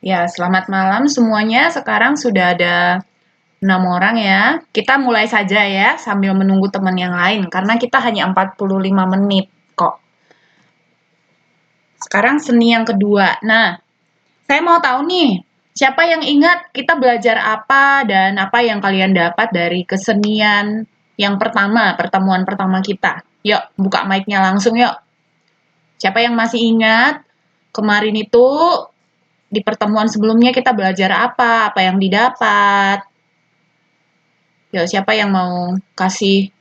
Ya, selamat malam semuanya. Sekarang sudah ada 6 orang ya. Kita mulai saja ya, sambil menunggu teman yang lain, karena kita hanya 45 menit kok. Sekarang seni yang kedua. Nah, saya mau tahu nih, siapa yang ingat kita belajar apa dan apa yang kalian dapat dari kesenian yang pertama, pertemuan pertama kita? Yuk, buka mic-nya langsung yuk. Siapa yang masih ingat kemarin itu di pertemuan sebelumnya kita belajar apa yang didapat? Ya, siapa yang mau kasih?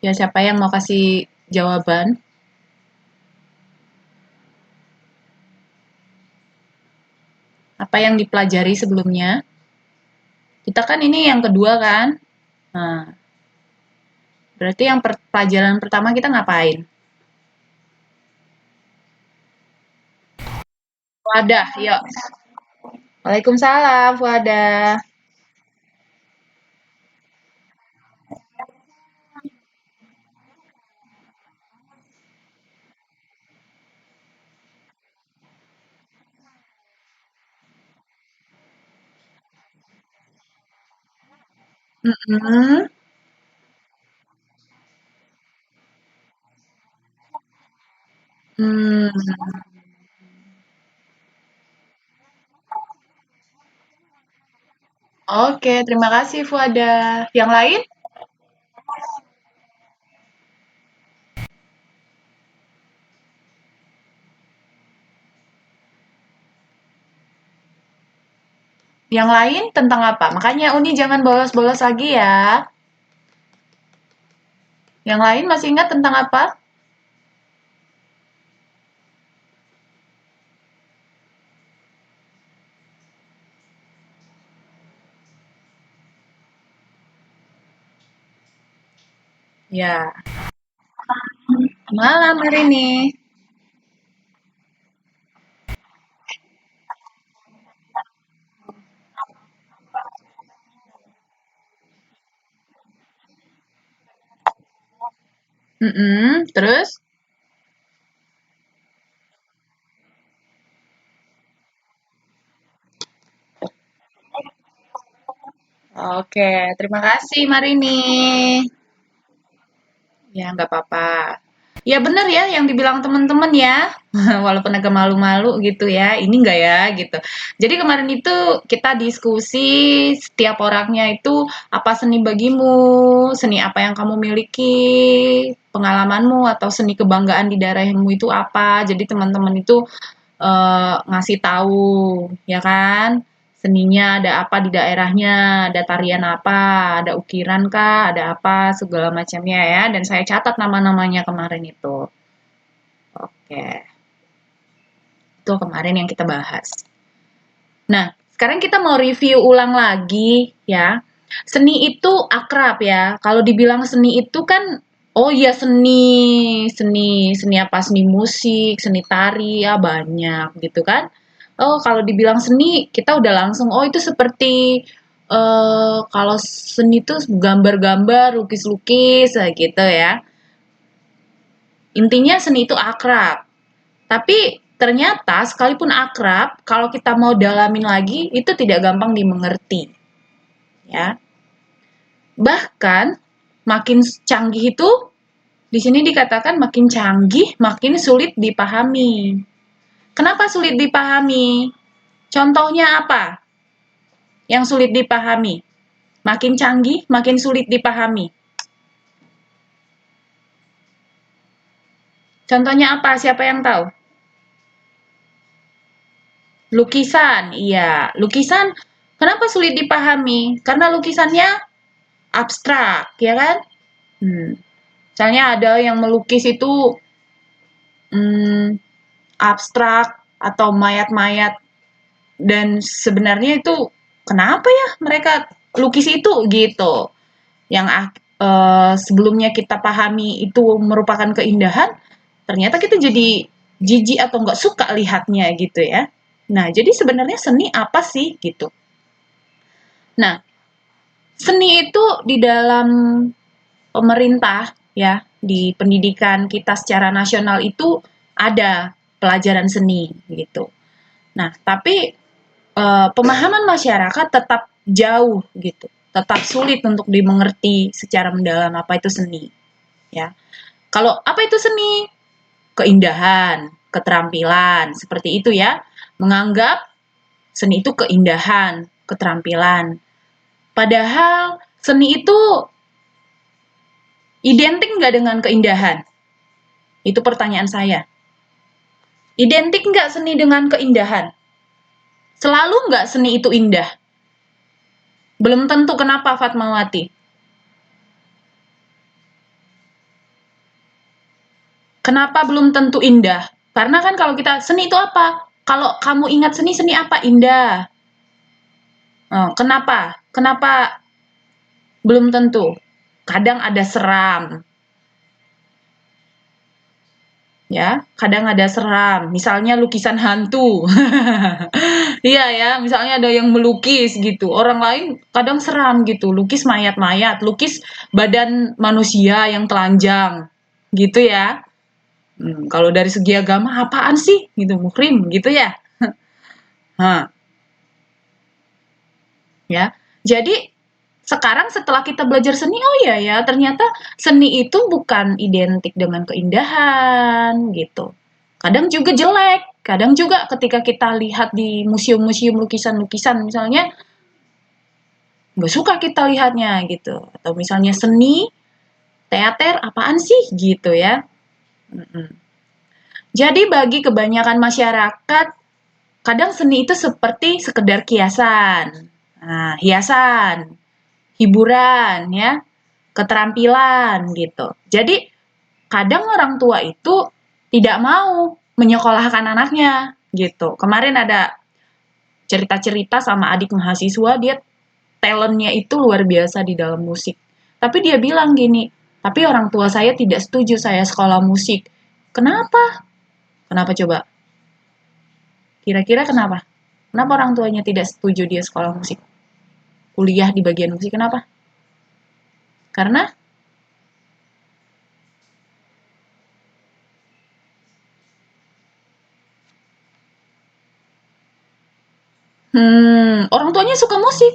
Ya, siapa yang mau kasih jawaban? Apa yang dipelajari sebelumnya? Kita kan ini yang kedua kan? Nah, berarti yang pelajaran pertama kita ngapain? Wadah, yuk. Waalaikumsalam, wadah. Mm-mm. Hmm, oke, terima kasih Fuada. Yang lain? Yang lain tentang apa? Makanya Uni jangan bolos-bolos lagi ya. Yang lain masih ingat tentang apa? Ya, malam hari ini. Mm-mm, terus? Oke, terima kasih Marini. Ya, nggak apa-apa. Ya bener ya yang dibilang temen-temen ya. Walaupun agak malu-malu gitu ya. Ini enggak ya gitu. Jadi kemarin itu kita diskusi setiap orangnya itu apa seni bagimu, seni apa yang kamu miliki, pengalamanmu atau seni kebanggaan di daerahmu itu apa. Jadi teman-teman itu ngasih tahu ya kan. Seninya ada apa di daerahnya, ada tarian apa, ada ukiran kah, ada apa, segala macamnya ya. Dan saya catat nama-namanya kemarin itu. Oke, itu kemarin yang kita bahas. Nah, sekarang kita mau review ulang lagi ya. Seni itu akrab ya. Kalau dibilang seni itu kan, oh iya seni, seni apa? Seni musik, seni tari ya banyak gitu kan. Oh kalau dibilang seni, kita udah langsung, oh itu seperti kalau seni itu gambar-gambar, lukis-lukis gitu ya. Intinya seni itu akrab. Tapi ternyata sekalipun akrab, kalau kita mau dalamin lagi, itu tidak gampang dimengerti. Ya, bahkan makin canggih itu di sini dikatakan makin canggih, makin sulit dipahami. Kenapa sulit dipahami? Contohnya apa yang sulit dipahami? Makin canggih, makin sulit dipahami. Contohnya apa? Siapa yang tahu? Lukisan, iya. Lukisan, kenapa sulit dipahami? Karena lukisannya abstrak, ya kan? Hmm. Misalnya ada yang melukis itu hmm, abstrak atau mayat-mayat dan sebenarnya itu kenapa ya mereka lukis itu gitu. Yang sebelumnya kita pahami itu merupakan keindahan, ternyata kita jadi jijik atau nggak suka lihatnya gitu ya. Nah, jadi sebenarnya seni apa sih gitu. Nah, Seni itu di dalam pemerintah ya, di pendidikan kita secara nasional itu ada pelajaran seni gitu. Nah, tapi pemahaman masyarakat tetap jauh gitu, tetap sulit untuk dimengerti secara mendalam apa itu seni ya. Kalau apa itu seni? Keindahan, keterampilan, seperti itu ya. Menganggap seni itu keindahan, keterampilan. Padahal seni itu identik nggak dengan keindahan? Itu pertanyaan saya. Identik nggak seni dengan keindahan? Selalu nggak seni itu indah? Belum tentu. Kenapa, Fatmawati? Kenapa belum tentu indah? Karena kan kalau kita seni itu apa? Kalau kamu ingat seni, seni apa? Indah. Kenapa? Kenapa belum tentu? Kadang ada seram, ya. Kadang ada seram. Misalnya lukisan hantu. Iya ya, misalnya ada yang melukis gitu. Orang lain kadang seram gitu, lukis mayat-mayat, lukis badan manusia yang telanjang. Gitu ya. Kalau dari segi agama apaan sih gitu, muhrim gitu ya. Nah, ya. Jadi sekarang setelah kita belajar seni, oh iya ya, ternyata seni itu bukan identik dengan keindahan gitu. Kadang juga jelek, kadang juga ketika kita lihat di museum-museum lukisan-lukisan misalnya, nggak suka kita lihatnya gitu. Atau misalnya seni, teater, apaan sih gitu ya. Jadi bagi kebanyakan masyarakat, kadang seni itu seperti sekedar kiasan. Nah, hiasan, hiburan ya, keterampilan gitu. Jadi kadang orang tua itu tidak mau menyekolahkan anaknya gitu. Kemarin ada cerita-cerita sama adik mahasiswa, dia talentnya itu luar biasa di dalam musik. Tapi dia bilang gini, tapi orang tua saya tidak setuju saya sekolah musik. Kenapa? Kenapa coba? Kira-kira kenapa? Kenapa orang tuanya tidak setuju dia sekolah musik? Kuliah di bagian musik, kenapa? Karena orang tuanya suka musik.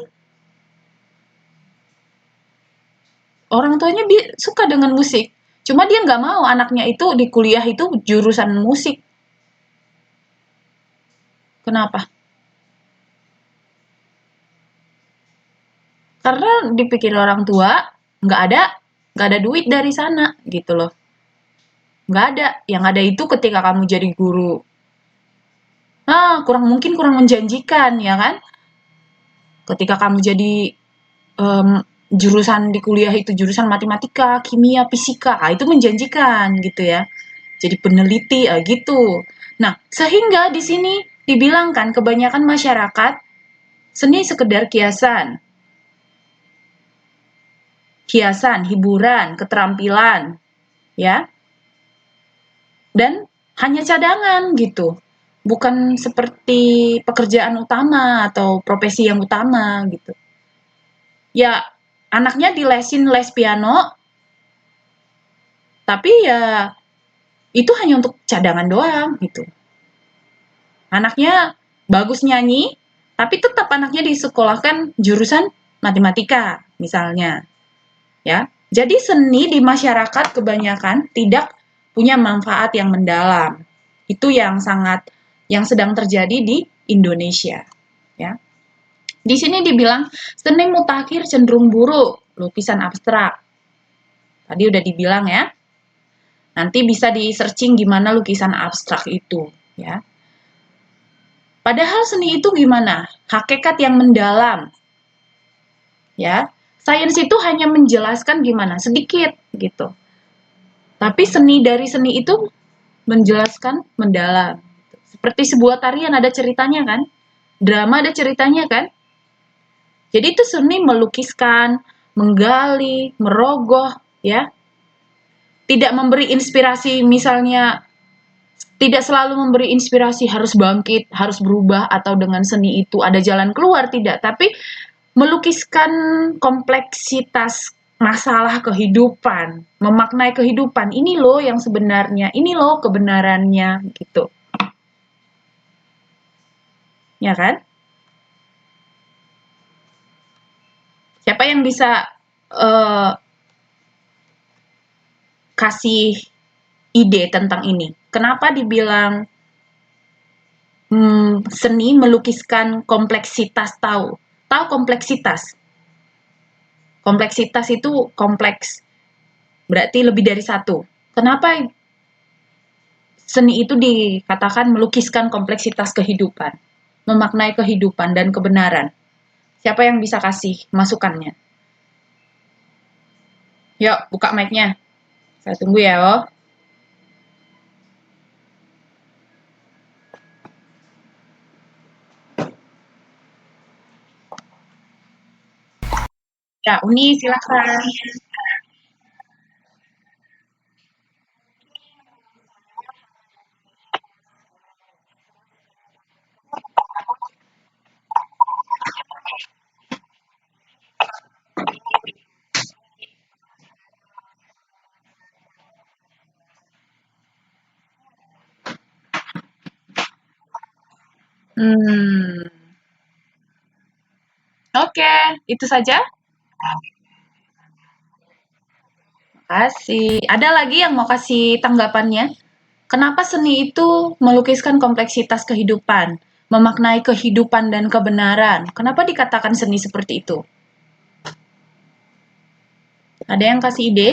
Orang tuanya suka dengan musik. Cuma dia nggak mau anaknya itu di kuliah itu jurusan musik. Kenapa? Karena dipikir orang tua nggak ada nggak ada duit dari sana gitu loh. Nggak ada. Yang ada itu ketika kamu jadi guru. Mungkin kurang menjanjikan ya kan? Ketika kamu jadi jurusan di kuliah itu jurusan matematika, kimia, fisika, itu menjanjikan gitu ya. Jadi peneliti gitu. Nah, sehingga di sini dibilangkan kebanyakan masyarakat seni sekedar kiasan. Hiasan, hiburan, keterampilan, ya. Dan hanya cadangan gitu. Bukan seperti pekerjaan utama atau profesi yang utama gitu. Ya, anaknya dilesin les piano, tapi ya itu hanya untuk cadangan doang gitu. Anaknya bagus nyanyi, tapi tetap anaknya disekolahkan jurusan matematika misalnya. Ya. Jadi seni di masyarakat kebanyakan tidak punya manfaat yang mendalam. Itu yang sedang terjadi di Indonesia, ya. Di sini dibilang seni mutakhir cenderung buruk, lukisan abstrak. Tadi udah dibilang ya. Nanti bisa di-searching gimana lukisan abstrak itu, ya. Padahal seni itu gimana? Hakikat yang mendalam. Ya. Sains itu hanya menjelaskan gimana? Sedikit gitu. Tapi dari seni itu menjelaskan mendalam. Seperti sebuah tarian ada ceritanya kan? Drama ada ceritanya kan? Jadi itu seni melukiskan, menggali, merogoh, ya. Tidak memberi inspirasi misalnya, tidak selalu memberi inspirasi harus bangkit, harus berubah, atau dengan seni itu ada jalan keluar, tidak. Tapi melukiskan kompleksitas masalah kehidupan, memaknai kehidupan. Ini loh yang sebenarnya, ini loh kebenarannya gitu. Ya kan? Siapa yang bisa uh, kasih ide tentang ini? Kenapa dibilang seni melukiskan kompleksitas tahu? Tahu kompleksitas? Kompleksitas itu kompleks, berarti lebih dari satu. Kenapa seni itu dikatakan melukiskan kompleksitas kehidupan, memaknai kehidupan dan kebenaran? Siapa yang bisa kasih masukannya? Yuk, buka mic-nya. Saya tunggu ya, oh. Ya, Uni silakan. Hmm, oke, itu saja. Kasih. Ada lagi yang mau kasih tanggapannya? Kenapa seni itu melukiskan kompleksitas kehidupan, memaknai kehidupan dan kebenaran? Kenapa dikatakan seni seperti itu? Ada yang kasih ide?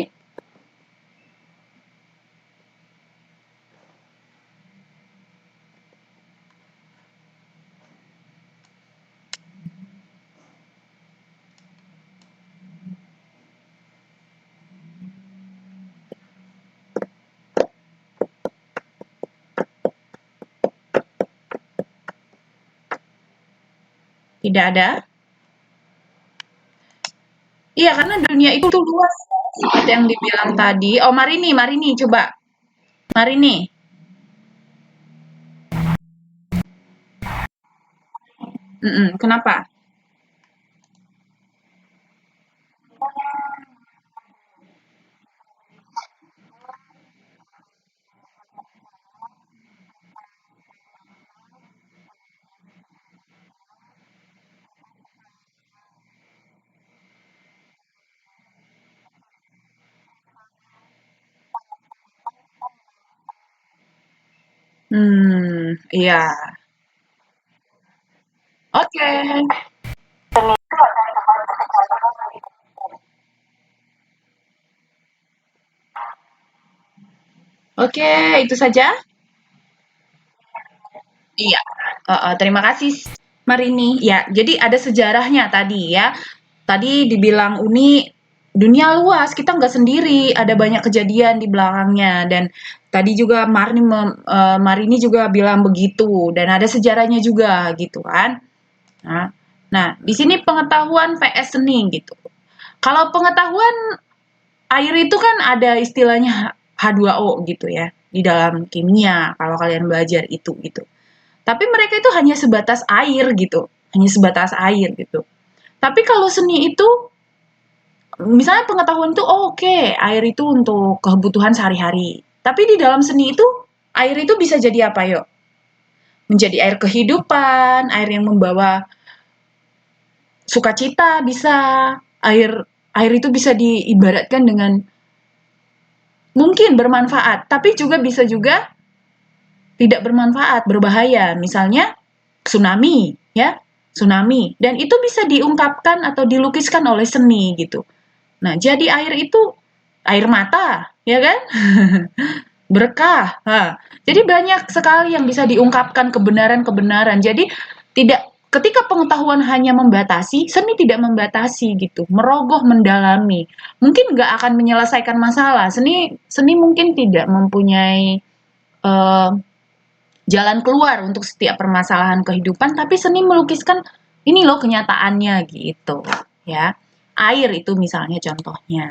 Tidak ada? Iya, karena dunia itu luas, seperti yang dibilang tadi. Oh, Marini, Marini, coba. Marini. Kenapa? Iya. Oke. Oke, itu saja. Iya, terima kasih Marini. Ya, jadi ada sejarahnya tadi ya. Tadi dibilang Uni dunia luas, kita nggak sendiri, ada banyak kejadian di belakangnya dan tadi juga Marini juga bilang begitu dan ada sejarahnya juga gitu kan. Nah, nah di sini pengetahuan vs seni gitu. Kalau pengetahuan air itu kan ada istilahnya H2O gitu ya di dalam kimia kalau kalian belajar itu gitu. Tapi mereka itu hanya sebatas air gitu, hanya sebatas air gitu. Tapi kalau seni itu, misalnya pengetahuan itu oh, oke, air itu untuk kebutuhan sehari-hari. Tapi di dalam seni itu, air itu bisa jadi apa yuk? Menjadi air kehidupan, air yang membawa sukacita bisa, air air itu bisa diibaratkan dengan mungkin bermanfaat, tapi juga bisa juga tidak bermanfaat, berbahaya. Misalnya tsunami, ya, tsunami. Dan itu bisa diungkapkan atau dilukiskan oleh seni gitu. Nah, jadi air itu air mata, ya kan? Berkah. Nah, jadi banyak sekali yang bisa diungkapkan kebenaran-kebenaran. Jadi tidak ketika pengetahuan hanya membatasi, seni tidak membatasi gitu, merogoh mendalami. Mungkin nggak akan menyelesaikan masalah. Seni seni mungkin tidak mempunyai uh, jalan keluar untuk setiap permasalahan kehidupan, tapi seni melukiskan ini loh kenyataannya gitu, ya. Air itu misalnya contohnya.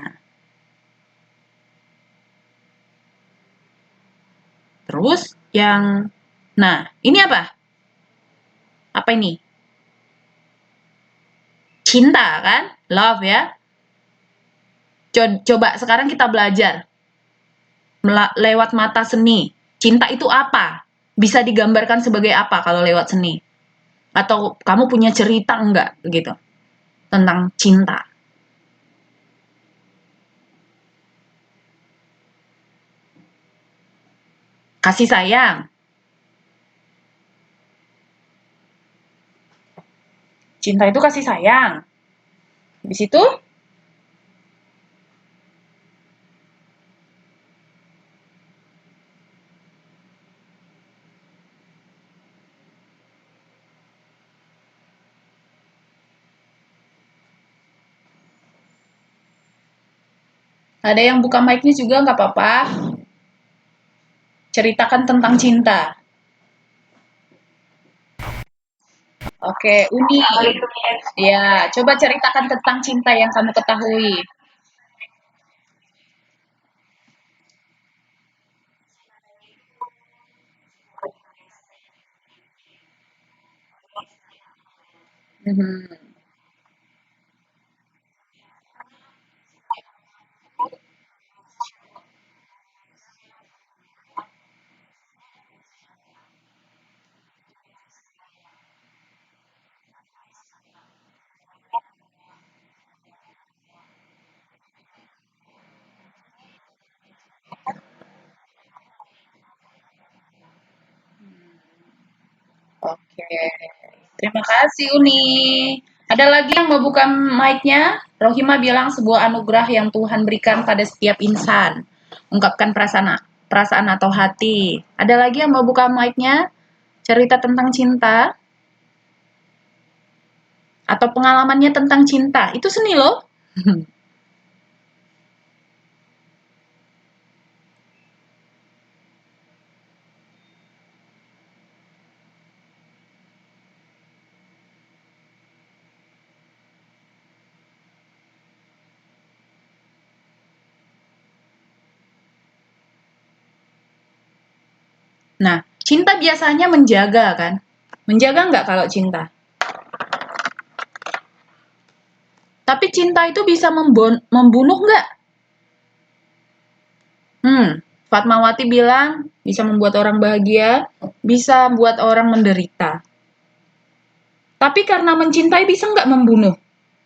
Terus yang nah, ini apa? Apa ini? cinta kan? Love ya. Coba sekarang kita belajar lewat mata seni. Cinta itu apa? Bisa digambarkan sebagai apa kalau lewat seni? Atau kamu punya cerita enggak gitu tentang cinta? Kasih sayang. Cinta itu kasih sayang. Di situ ada yang buka mic-nya juga nggak apa-apa. Ceritakan tentang cinta. Oke, Uni. Ya, coba ceritakan tentang cinta yang kamu ketahui. Mhm. Oke. Terima kasih Uni. Ada lagi yang mau buka mic-nya? Rohima bilang sebuah anugerah yang Tuhan berikan pada setiap insan. Ungkapkan perasaan perasaan atau hati. Ada lagi yang mau buka mic-nya? Cerita tentang cinta atau pengalamannya tentang cinta. Itu seni loh. Nah, cinta biasanya menjaga kan? Menjaga nggak kalau cinta? Tapi cinta itu bisa membunuh nggak? Fatmawati bilang bisa membuat orang bahagia, bisa membuat orang menderita. Tapi karena mencintai bisa nggak membunuh?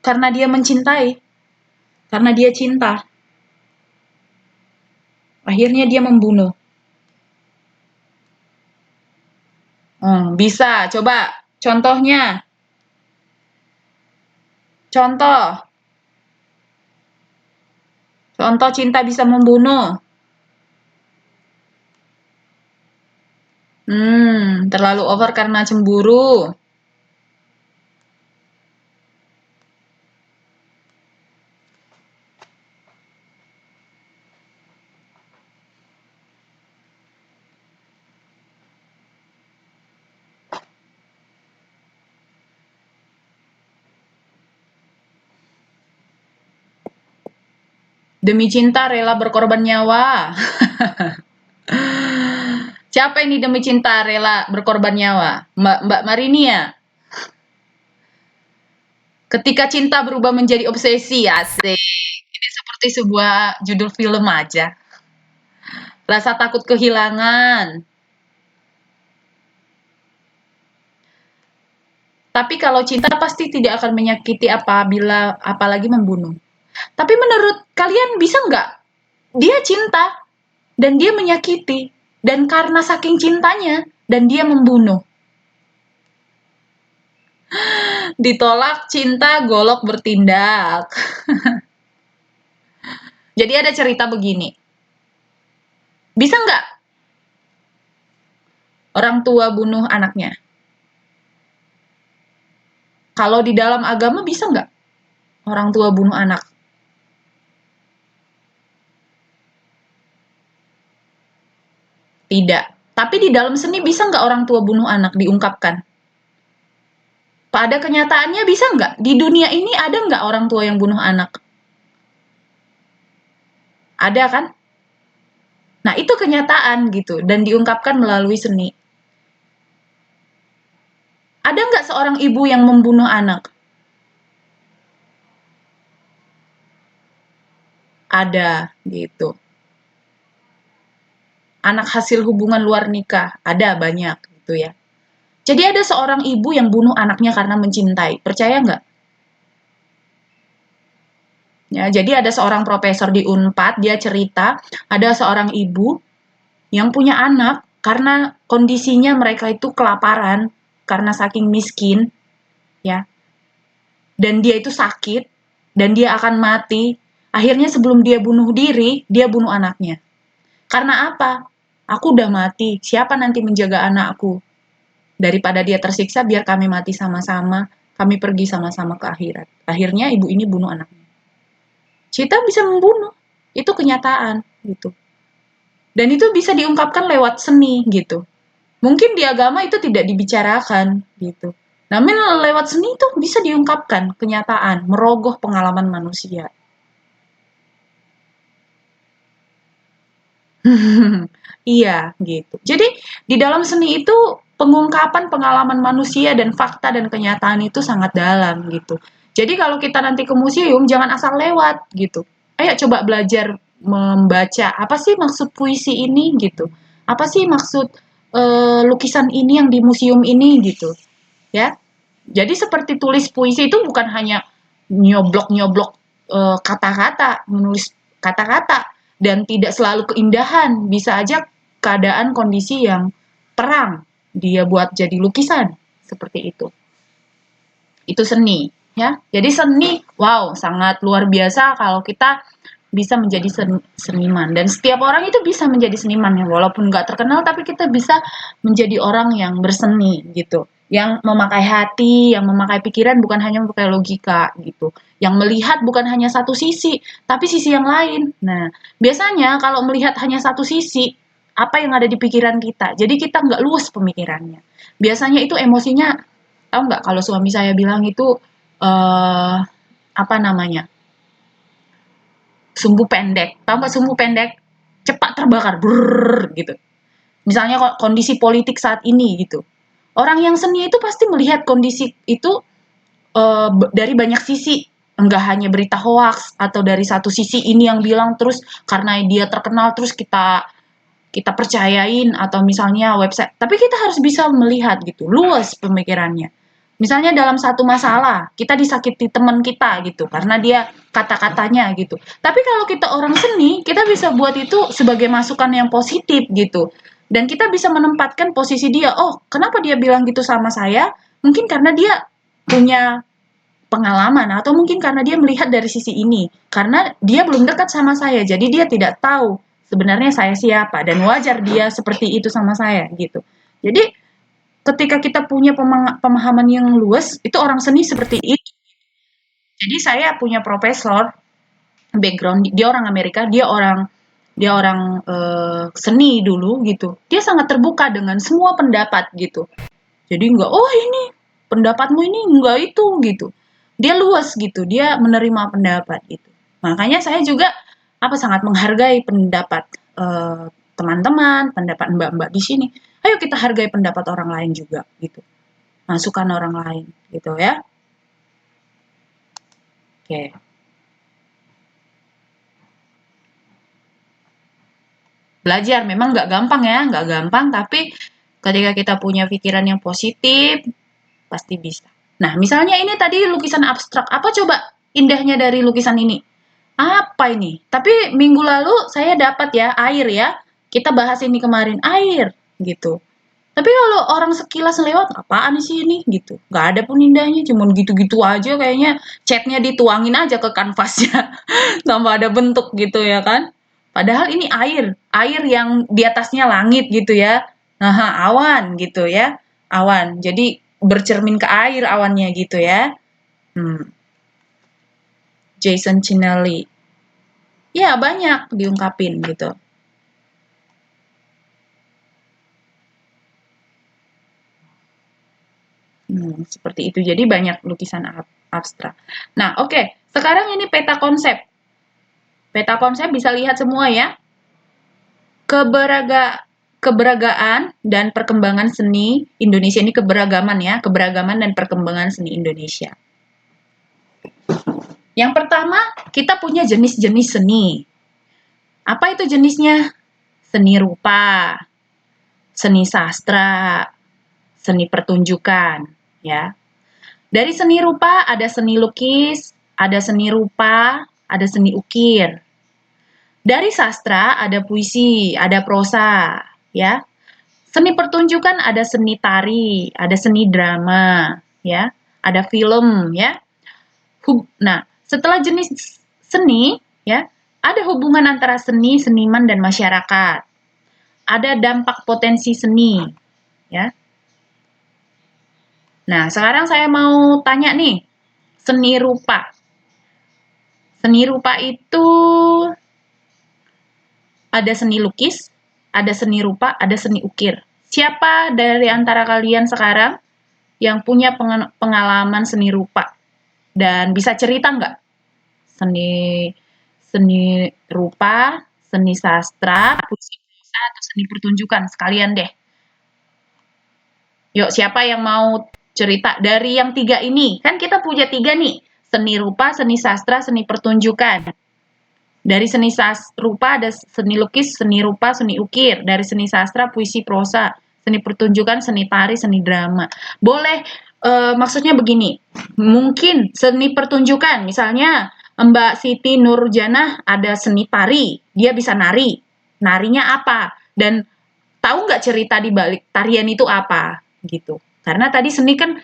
Karena dia mencintai, karena dia cinta. Akhirnya dia membunuh. Bisa, coba contohnya. Contoh, contoh cinta bisa membunuh. Terlalu over karena cemburu. Demi cinta rela berkorban nyawa. Siapa ini demi cinta rela berkorban nyawa? Mbak Marinia. Ketika cinta berubah menjadi obsesi, asik. Ini seperti sebuah judul film aja. Rasa takut kehilangan. Tapi kalau cinta pasti tidak akan menyakiti apabila apalagi membunuh. Tapi menurut kalian bisa nggak? Dia cinta dan dia menyakiti. Dan karena saking cintanya dan dia membunuh. Ditolak cinta, golok bertindak. Jadi ada cerita begini. Bisa nggak orang tua bunuh anaknya? Kalau di dalam agama bisa nggak orang tua bunuh anak? Tidak. Tapi di dalam seni bisa nggak orang tua bunuh anak diungkapkan? Pada kenyataannya bisa nggak? Di dunia ini ada nggak orang tua yang bunuh anak? Ada kan? Nah itu kenyataan gitu dan diungkapkan melalui seni. Ada nggak seorang ibu yang membunuh anak? Ada gitu. Anak hasil hubungan luar nikah, ada banyak gitu ya. Jadi ada seorang ibu yang bunuh anaknya karena mencintai. Percaya nggak? Ya, jadi ada seorang profesor di Unpad, dia cerita ada seorang ibu yang punya anak karena kondisinya mereka itu kelaparan karena saking miskin, ya. Dan dia itu sakit dan dia akan mati. Akhirnya sebelum dia bunuh diri, dia bunuh anaknya. Karena apa? Aku udah mati, siapa nanti menjaga anakku? Daripada dia tersiksa, biar kami mati sama-sama, kami pergi sama-sama ke akhirat. Akhirnya ibu ini bunuh anaknya. Kita bisa membunuh, itu kenyataan gitu. Dan itu bisa diungkapkan lewat seni gitu. Mungkin di agama itu tidak dibicarakan gitu. Namun lewat seni itu bisa diungkapkan kenyataan, merogoh pengalaman manusia. Iya, gitu. Jadi di dalam seni itu pengungkapan pengalaman manusia dan fakta dan kenyataan itu sangat dalam gitu. Jadi kalau kita nanti ke museum jangan asal lewat gitu. Ayo coba belajar membaca apa sih maksud puisi ini gitu. Apa sih maksud lukisan ini yang di museum ini gitu, ya. Jadi seperti tulis puisi itu bukan hanya nyoblok-nyoblok kata-kata, menulis kata-kata dan tidak selalu keindahan, bisa aja keadaan kondisi yang perang dia buat jadi lukisan seperti itu. Itu seni, ya. Jadi seni, wow, sangat luar biasa kalau kita bisa menjadi seniman dan setiap orang itu bisa menjadi seniman ya walaupun nggak terkenal tapi kita bisa menjadi orang yang berseni gitu yang memakai hati yang memakai pikiran bukan hanya memakai logika gitu yang melihat bukan hanya satu sisi tapi sisi yang lain. Nah biasanya kalau melihat hanya satu sisi apa yang ada di pikiran kita jadi kita nggak luas pemikirannya biasanya itu emosinya tahu nggak kalau suami saya bilang itu apa namanya sumbu pendek. Tahu nggak sumbu pendek? Cepat terbakar, brrrr, gitu. Misalnya kondisi politik saat ini gitu. Orang yang seni itu pasti melihat kondisi itu dari banyak sisi. Enggak hanya berita hoax atau dari satu sisi ini yang bilang terus karena dia terkenal terus kita kita percayain atau misalnya website. Tapi kita harus bisa melihat gitu, luas pemikirannya. Misalnya dalam satu masalah, kita disakiti teman kita gitu, karena dia kata-katanya gitu. Tapi kalau kita orang seni, kita bisa buat itu sebagai masukan yang positif gitu. Dan kita bisa menempatkan posisi dia, oh kenapa dia bilang gitu sama saya? Mungkin karena dia punya pengalaman atau mungkin karena dia melihat dari sisi ini. Karena dia belum dekat sama saya, jadi dia tidak tahu sebenarnya saya siapa dan wajar dia seperti itu sama saya gitu. Jadi ketika kita punya pemahaman yang luas, itu orang seni seperti itu. Jadi saya punya profesor background dia orang Amerika, dia orang seni dulu gitu. Dia sangat terbuka dengan semua pendapat gitu. Jadi enggak, oh ini pendapatmu ini enggak itu gitu. Dia luas gitu, dia menerima pendapat gitu. Makanya saya juga apa sangat menghargai pendapat teman-teman, pendapat mbak-mbak di sini. Ayo kita hargai pendapat orang lain juga gitu. Masukan orang lain gitu ya. Oke. Belajar memang nggak gampang ya, nggak gampang tapi ketika kita punya pikiran yang positif pasti bisa. Nah, misalnya ini tadi lukisan abstrak. Apa coba indahnya dari lukisan ini? Apa ini? Tapi minggu lalu saya dapat ya air ya. Kita bahas ini kemarin air gitu. Tapi kalau orang sekilas lewat, apaan sih ini gitu. Gak ada pun indahnya, cuman gitu-gitu aja kayaknya catnya dituangin aja ke kanvasnya. Tanpa ada bentuk gitu ya kan. Padahal ini air yang di atasnya langit gitu ya. Nah, awan gitu ya. Awan. Jadi bercermin ke air awannya gitu ya. Hmm. Jason Cinelli. Ya, banyak diungkapin gitu. Seperti itu. Jadi banyak lukisan abstrak. Nah, oke. Sekarang ini peta konsep. Peta konsep bisa lihat semua ya. Keberagaman dan perkembangan seni Indonesia ini keberagaman ya, keberagaman dan perkembangan seni Indonesia. Yang pertama, kita punya jenis-jenis seni. Apa itu jenisnya? Seni rupa, seni sastra, seni pertunjukan, ya. Dari seni rupa ada seni lukis, ada seni rupa, ada seni ukir. Dari sastra ada puisi, ada prosa, ya. Seni pertunjukan ada seni tari, ada seni drama, ya. Ada film, ya. Nah, setelah jenis seni, ya, ada hubungan antara seni, seniman dan masyarakat. Ada dampak potensi seni, ya. Nah, sekarang saya mau tanya nih, seni rupa. Seni rupa itu ada seni lukis, ada seni rupa, ada seni ukir. Siapa dari antara kalian sekarang yang punya pengalaman seni rupa? Dan bisa cerita nggak? Seni seni rupa, seni sastra, puisi prosa, atau seni pertunjukan sekalian deh. Yuk, siapa yang mau cerita dari yang tiga ini? Kan kita punya tiga nih, seni rupa, seni sastra, seni pertunjukan. Dari seni rupa ada seni lukis, seni rupa, seni ukir. Dari seni sastra, puisi, prosa. Seni pertunjukan, seni tari, seni drama. Boleh, maksudnya begini. Mungkin seni pertunjukan, misalnya Mbak Siti Nurjanah ada seni tari. Dia bisa nari. Narinya apa? Dan tahu nggak cerita di balik tarian itu apa? Gitu. Karena tadi seni kan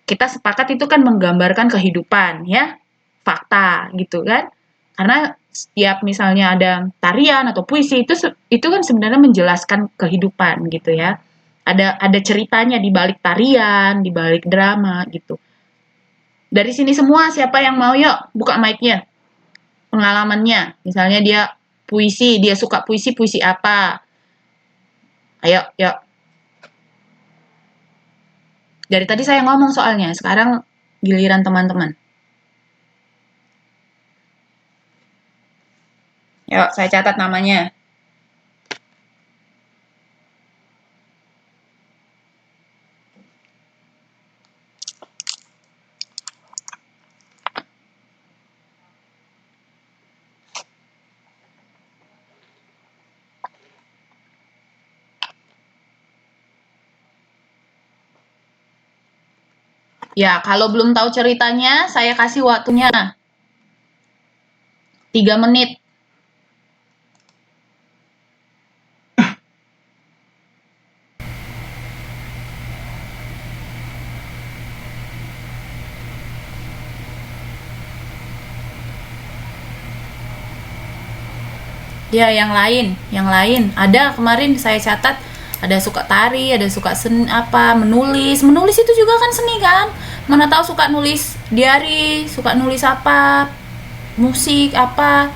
kita sepakat itu kan menggambarkan kehidupan, ya. Fakta, gitu kan. Karena setiap misalnya ada tarian atau puisi itu kan sebenarnya menjelaskan kehidupan gitu ya. Ada ceritanya di balik tarian, di balik drama gitu. Dari sini semua siapa yang mau yuk buka mic-nya. Pengalamannya, misalnya dia puisi, dia suka puisi, puisi apa? Ayo, yuk. Dari tadi saya ngomong soalnya, sekarang giliran teman-teman. Yuk, saya catat namanya. Ya, kalau belum tahu ceritanya, saya kasih waktunya 3 menit. Ya, yang lain. Ada kemarin saya catat, ada suka tari, ada suka menulis itu juga kan seni kan? Mana tahu suka nulis diary, suka nulis apa, musik apa.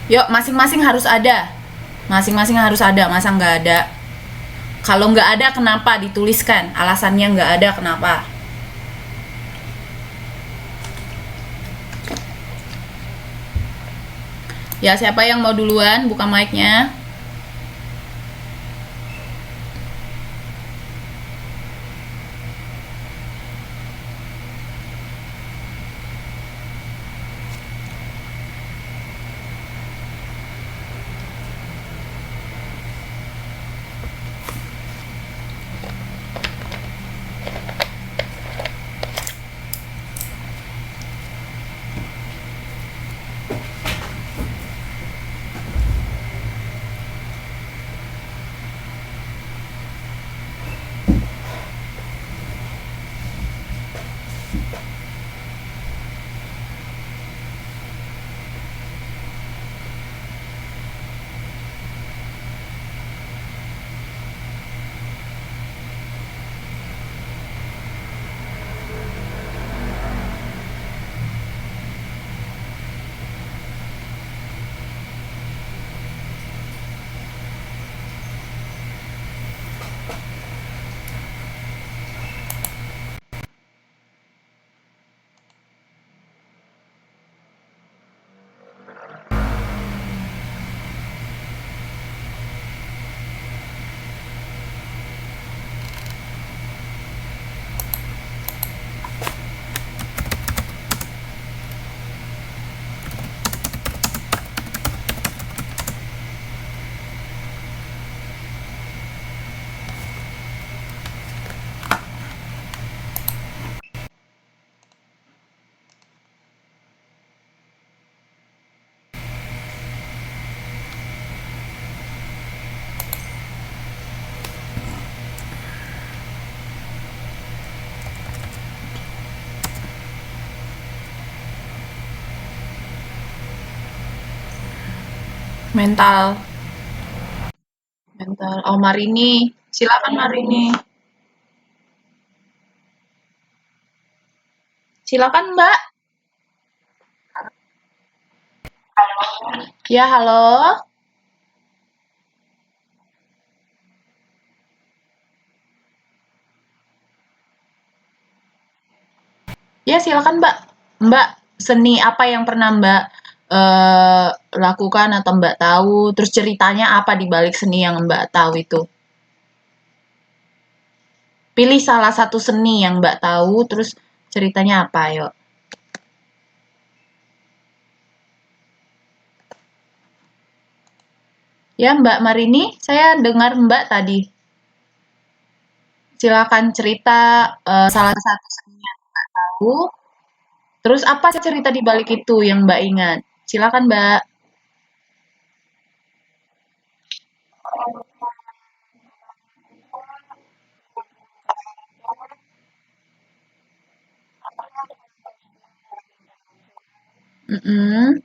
Yuk, masing-masing harus ada. Masing-masing harus ada, masa nggak ada? Kalau nggak ada, kenapa dituliskan? Alasannya nggak ada, kenapa? Ya, siapa yang mau duluan buka mic-nya? Mental. Mental. Oh, Marini. Silakan Marini. Silakan Mbak. Ya, halo. Ya, silakan Mbak. Mbak, seni apa yang pernah Mbak eh, lakukan atau Mbak tahu? Terus ceritanya apa di balik seni yang Mbak tahu itu? Pilih salah satu seni yang Mbak tahu, terus ceritanya apa, yuk? Ya, Mbak Marini, saya dengar Mbak tadi. Silakan cerita salah satu seni yang Mbak tahu. Terus apa cerita di balik itu yang Mbak ingat? Silakan, Mbak. Mm-mm.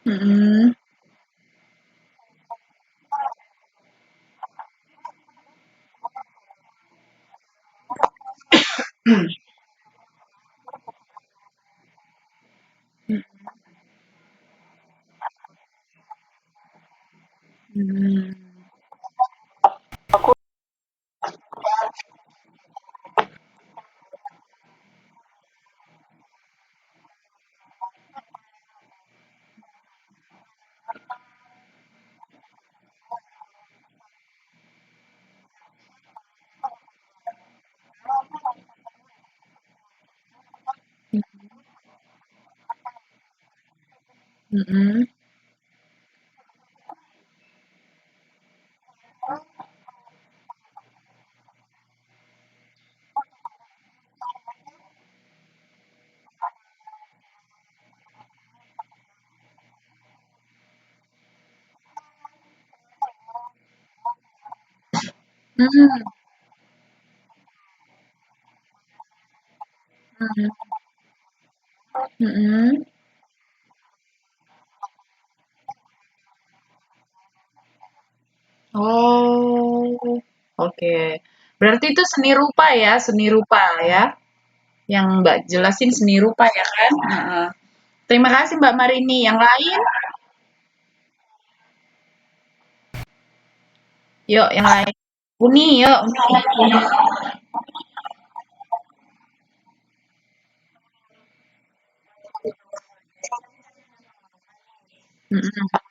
Mm-mm. Mm-mm. Mm-mm. Mm-mm. Mm-mm. Oh, oke. Berarti itu seni rupa ya, seni rupa ya. Yang Mbak jelasin seni rupa ya kan? Heeh. Terima kasih Mbak Marini. Yang lain, yuk yang lain. Uni, yuk. Uni. Mm-mm.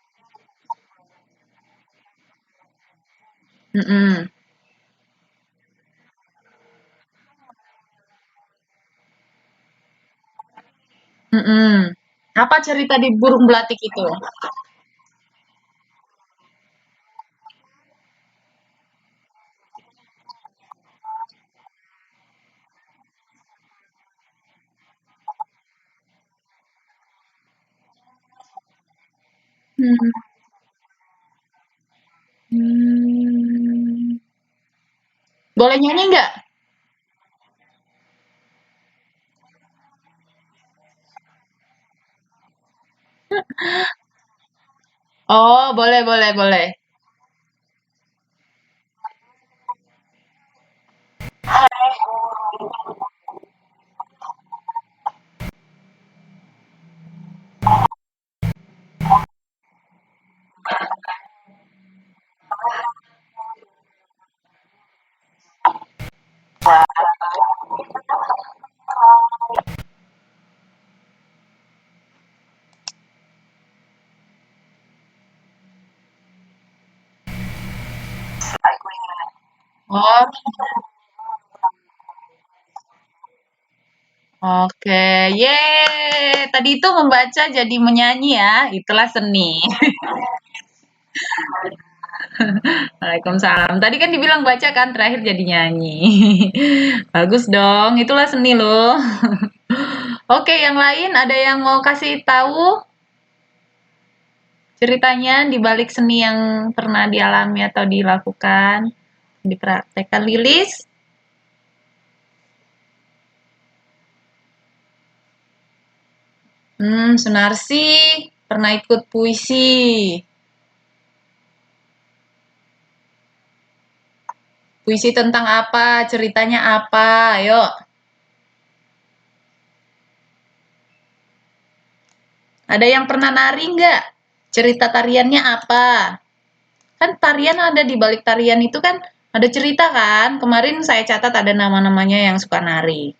Mm-mm. Mm-mm. Apa cerita di burung belatik itu? Hmm. Hmm. Boleh nyanyi nggak? Oh, boleh, boleh, boleh. Oh, oke. Yeay. Tadi itu membaca jadi menyanyi ya. Itulah seni. Waalaikumsalam. Tadi kan dibilang baca kan, terakhir jadi nyanyi. Bagus dong, itulah seni loh. Oke, yang lain ada yang mau kasih tahu? Ceritanya di balik seni yang pernah dialami atau dilakukan, dipraktekkan Lilis. Sunarsi pernah ikut puisi. Puisi tentang apa? Ceritanya apa? Ayo. Ada yang pernah nari nggak? Cerita tariannya apa? Kan tarian ada di balik tarian itu kan ada cerita kan? Kemarin saya catat ada nama-namanya yang suka nari.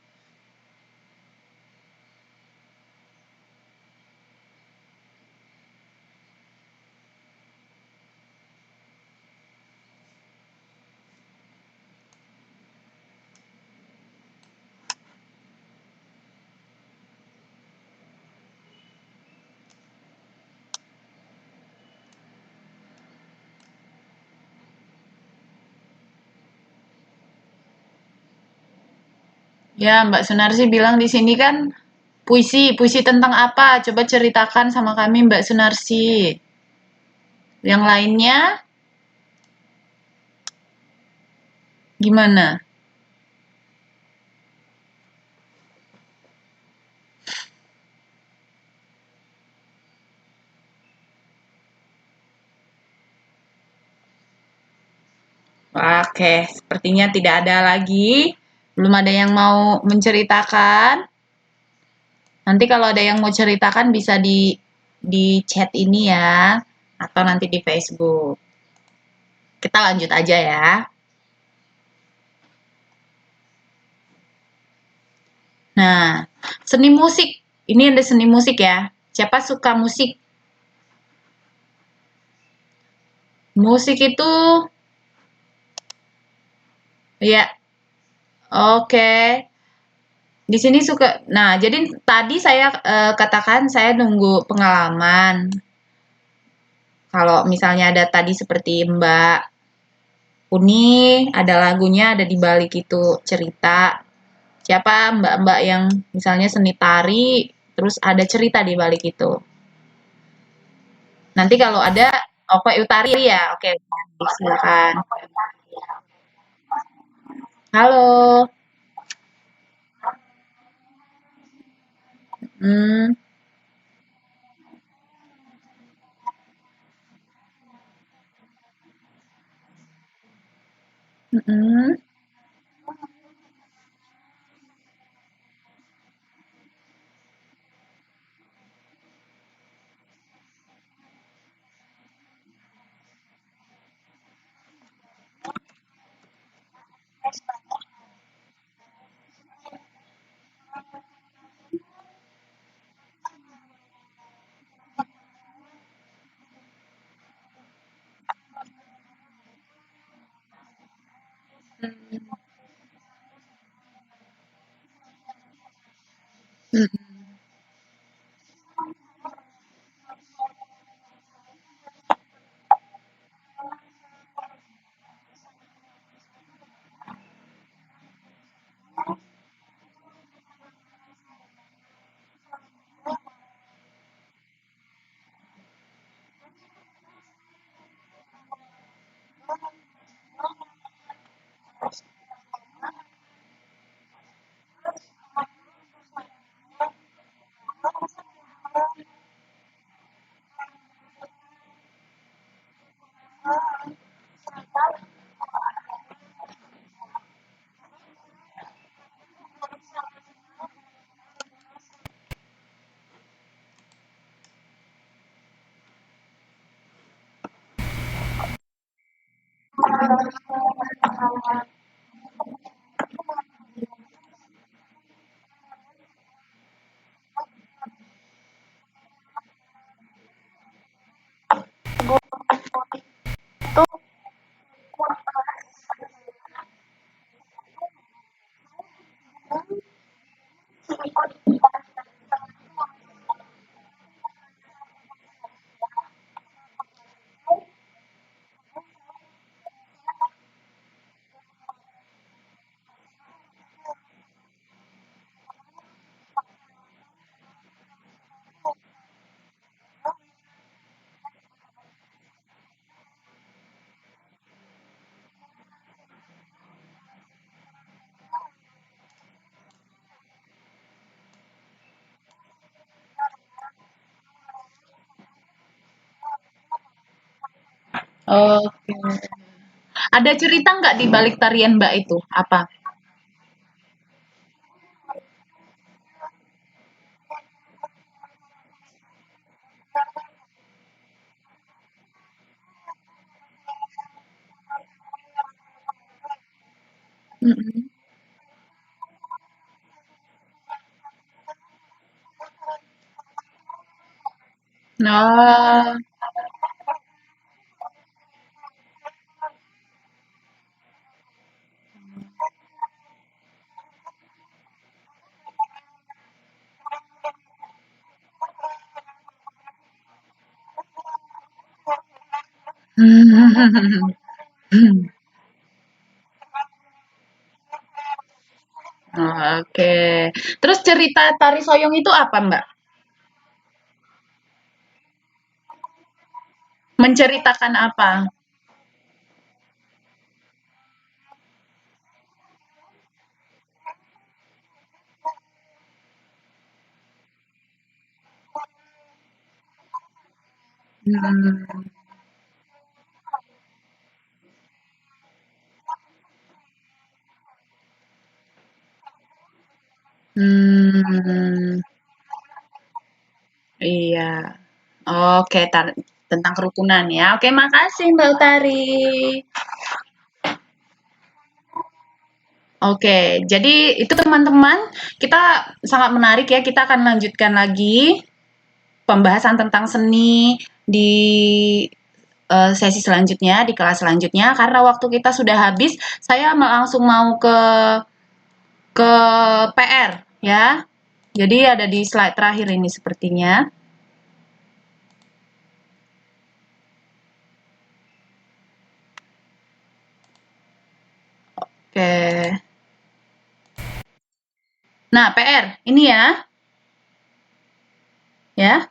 Ya, Mbak Sunarsi bilang di sini kan puisi, puisi tentang apa? Coba ceritakan sama kami, Mbak Sunarsi. Yang lainnya gimana? Oke, sepertinya tidak ada lagi. Belum ada yang mau menceritakan. Nanti kalau ada yang mau ceritakan bisa di chat ini ya, atau nanti di Facebook. Kita lanjut aja ya. Nah, seni musik. Ini ada seni musik ya. Siapa suka musik? Musik itu ya, oke. Di sini suka. Nah, jadi tadi saya katakan saya nunggu pengalaman. Kalau misalnya ada tadi seperti Mbak Uni, ada lagunya, ada di balik itu cerita. Siapa mbak-mbak yang misalnya seni tari, terus ada cerita di balik itu. Nanti kalau ada, oke Utari ya, oke silakan. Halo, hmm, mm, mm, Oke. Ada cerita nggak di balik tarian Mbak itu? Apa? Mhm. Oh. Oke. Terus cerita tari soyong itu apa, Mbak? Menceritakan apa? Hmm. Hmm. Iya. Oke, tentang kerukunan ya. Oke, makasih Mbak Utari. Oke, jadi itu teman-teman, kita sangat menarik ya. Kita akan lanjutkan lagi pembahasan tentang seni di sesi selanjutnya, di kelas selanjutnya. Karena waktu kita sudah habis, saya langsung mau ke PR ya. Jadi ada di slide terakhir ini sepertinya. Oke. Nah, PR ini ya, ya.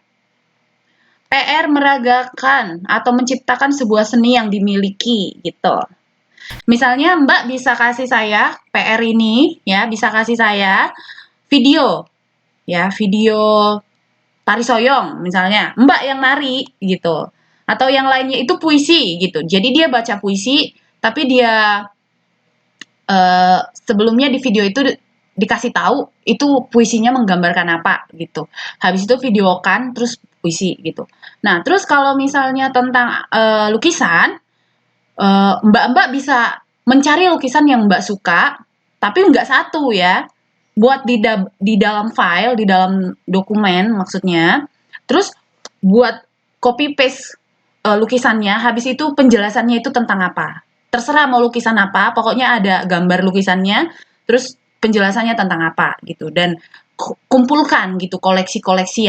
PR meragakan atau menciptakan sebuah seni yang dimiliki gitu. Misalnya Mbak bisa kasih saya PR ini ya, bisa kasih saya video ya, video tari soyong misalnya. Mbak yang nari gitu. Atau yang lainnya itu puisi gitu. Jadi dia baca puisi tapi dia sebelumnya di video itu dikasih tahu itu puisinya menggambarkan apa gitu. Habis itu videokan terus puisi gitu. Nah, terus kalau misalnya tentang lukisan, Mbak-mbak bisa mencari lukisan yang Mbak suka, tapi nggak satu ya. Buat di dalam file, di dalam dokumen maksudnya. Terus buat copy paste lukisannya, habis itu penjelasannya itu tentang apa. Terserah mau lukisan apa, pokoknya ada gambar lukisannya, terus penjelasannya tentang apa gitu. Dan kumpulkan gitu koleksi-koleksi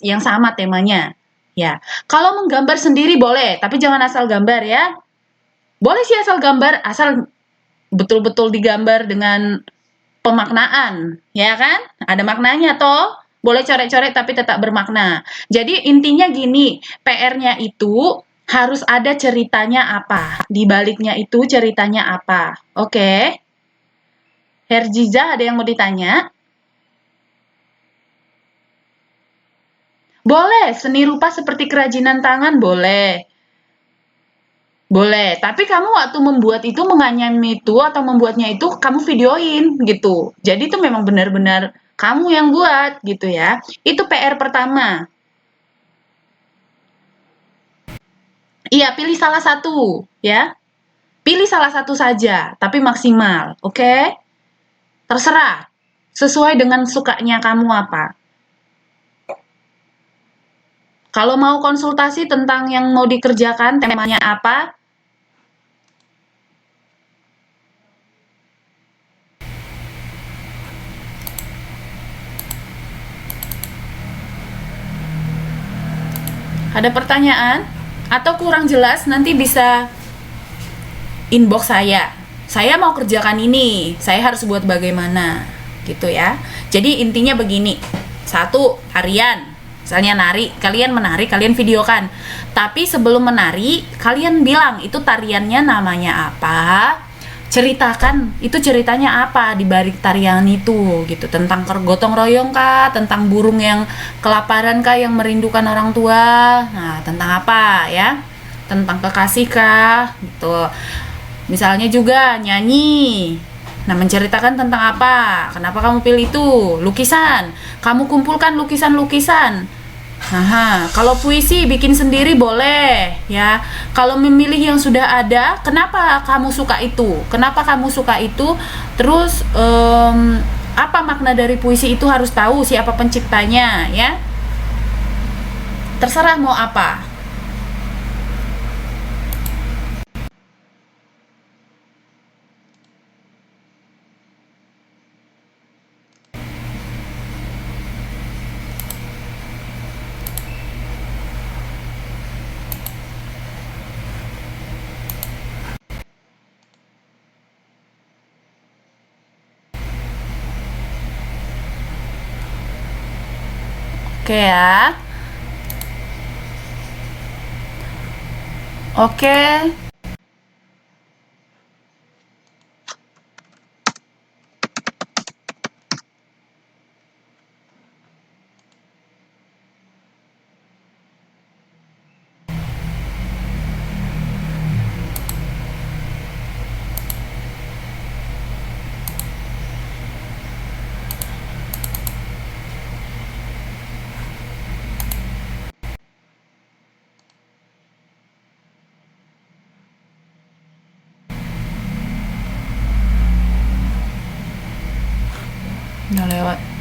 yang sama temanya. Ya, kalau menggambar sendiri boleh, tapi jangan asal gambar ya. Boleh sih asal gambar, asal betul-betul digambar dengan pemaknaan, ya kan? Ada maknanya toh. Boleh coret-coret tapi tetap bermakna. Jadi intinya gini, PR-nya itu harus ada ceritanya apa. Di baliknya itu ceritanya apa. Oke. Herjiza ada yang mau ditanya? Boleh, seni rupa seperti kerajinan tangan boleh. Boleh, tapi kamu waktu membuat itu menganyam itu atau membuatnya itu kamu videoin gitu. Jadi itu memang benar-benar kamu yang buat gitu ya. Itu PR pertama. Iya, pilih salah satu ya. Pilih salah satu saja, tapi maksimal, oke? Terserah. Sesuai dengan sukanya kamu apa. Kalau mau konsultasi tentang yang mau dikerjakan, temanya apa, ada pertanyaan atau kurang jelas nanti bisa inbox saya. Saya mau kerjakan ini, saya harus buat bagaimana gitu ya. Jadi intinya begini. Satu, tarian. Misalnya nari, kalian menari, kalian videokan. Tapi sebelum menari, kalian bilang itu tariannya namanya apa, ceritakan itu ceritanya apa di balik tarian itu gitu, tentang gotong royong kah, tentang burung yang kelaparan kah yang merindukan orang tua, nah tentang apa ya. tentang kekasih kah gitu. Misalnya juga nyanyi. Nah, menceritakan tentang apa? Kenapa kamu pilih itu? Lukisan. Kamu kumpulkan lukisan-lukisan. Nah, kalau puisi bikin sendiri boleh ya. Kalau memilih yang sudah ada, kenapa kamu suka itu? Kenapa kamu suka itu? Terus apa makna dari puisi itu, harus tahu siapa penciptanya ya. Terserah mau apa. Oke ya. Oke. Udah lewat.